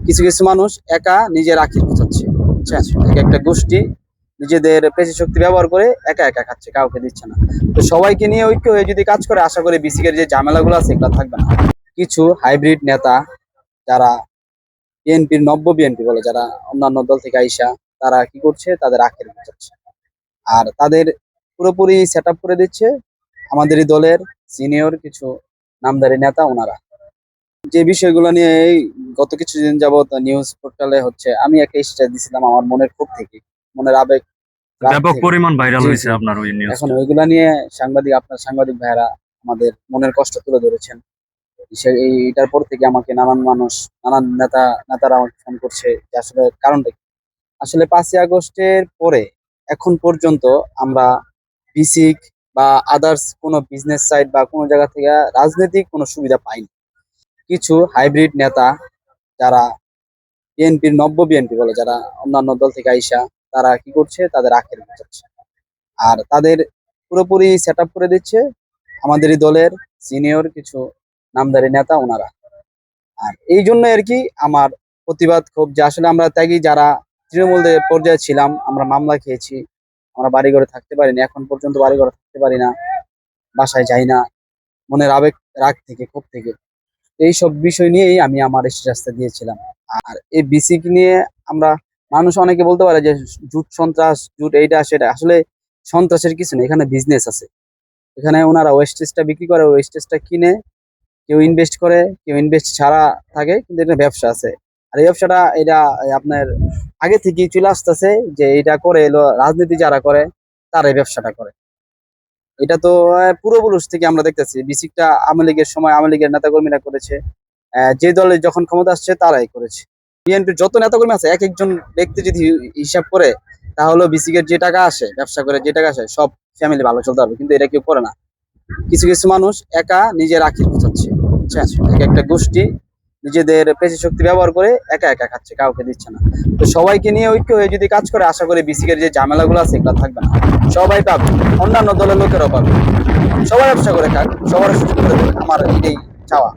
কিছু কিছু মানুষ একা নিজের আখির গোছাচ্ছে, বুঝছেন? এক একটা গোষ্ঠী নিজেদের পেশি শক্তি ব্যবহার করে একা একা খাচ্ছে, কাউকে দিচ্ছে না। তো সবাইকে নিয়ে ঐক্য হয়ে যদি কাজ করে, আশা করি বিসিকের যে ঝামেলাগুলো আছে এগুলো থাকবে না। কিছু হাইব্রিড নেতা যারা বিএনপির নব্য বিএনপি বলে, যারা অন্যান্য দল থেকে আইসা, তারা কি করছে, তাদের আখের গোছাচ্ছে। আর তাদের পুরোপুরি সেট আপ করে দিচ্ছে আমাদেরই দলের সিনিয়র কিছু নামদারি নেতা ওনারা। যে বিষয়গুলো নিয়ে এই গত কিছুদিন যাবত নিউজ পোর্টালে হচ্ছে, আমি একটা স্ট্যাটাস দিছিলাম আমার মনের ক্ষোভ থেকে, মনের আবেগ রাগ ব্যাপক থেকে। পরিমাণ ভাইরাল জি হয়েছে জি। আপনার ওই এখন নিউজটা। ওইগুলা নিয়ে আপনার সাংবাদিক ভাইরা আমাদের মনের কষ্ট তুলে ধরেছেন। এইটার পর থেকে আমাকে নানান মানুষ, নানান নেতারা আমাকে ফোন করছে যে আসলে কারণটা কি। আসলে 5ই আগস্টের পরে এখন পর্যন্ত আমরা বিসিক বা আদার্স কোনো বিজনেস সাইট বা কোনো জায়গা থেকে রাজনৈতিক কোনো সুবিধা পাইনি। কিছু হাইব্রিড নেতা যারা বিএনপির নব্য বিএনপি বলে, যারা অন্যান্য দল থেকে আইসা, তারা কি করছে, তাদের আখের গোছাচ্ছে। আর তাদের পুরোপুরি সেট আপ করে দিচ্ছে আমাদেরই দলের সিনিয়র কিছু নামদারি নেতা ওনারা। আর এই জন্য আর কি আমার প্রতিবাদ ক্ষোভ, যে আসলে আমরা ত্যাগী যারা তৃণমূল পর্যায়ে ছিলাম, আমরা মামলা খেয়েছি, আমরা বাড়িঘরে থাকতে পারিনি, এখন পর্যন্ত বাড়িঘরে থাকতে পারি না, বাসায় যাই না, মনের আবেগ রাগ থেকে, ক্ষোভ থেকে। এইসব বিষয় নিয়েই আমি আমার স্ট্যাটাসটা দিয়েছিলাম। আর এই বিসিক নিয়ে আমরা, মানুষ অনেকে বলতে পারে যে জুট সন্ত্রাস, জুট এইটা সেটা, আসলে সন্ত্রাসের কিছু নেই, এখানে বিজনেস আছে। এখানে ওনারা ওয়েস্টেজটা বিক্রি করে, ওয়েস্টেজটা কিনে কেউ ইনভেস্ট করে, কেউ ইনভেস্ট ছাড়া থাকে, কিন্তু এটা ব্যবসা আছে। আর এই ব্যবসাটা এটা আপনার আগে থেকেই চলে আসতেছে, যে এটা করে এলো রাজনীতি যারা করে, তারা এই ব্যবসাটা করে। এটা তো পূর্বপুরুষ থেকে আমরা দেখতেছি, বিসিকটা আওয়ামী লীগের সময় আওয়ামী লীগের নেতাকর্মীরা করেছে, যে দলে যখন ক্ষমতা আসছে তারাই করেছে। বিএনপির যত নেতাকর্মী আছে, এক একজন ব্যক্তি যদি হিসাব করে, তাহলে বিসিকের যে টাকা আসে, ব্যবসা করে যে টাকা আসে, সব ফ্যামিলি ভালো চলতে পারবে, কিন্তু এটা কেউ করে না। কিছু কিছু মানুষ একা নিজের আখির গোছাচ্ছে, বুঝছেন? এক একটা গোষ্ঠী নিজেদের পেশি শক্তি ব্যবহার করে একা একা খাচ্ছে, কাউকে দিচ্ছে না। তো সবাইকে নিয়ে ঐক্য হয়ে যদি কাজ করে, আশা করি বিসিকের যে ঝামেলাগুলো আছে এগুলো থাকবে না। সবাই পাবে, অন্যান্য দলের লোকেরাও পাবে, সবাই ব্যবসা করে খাক, সবার সুযোগ করে দেবে, আমার এটাই চাওয়া।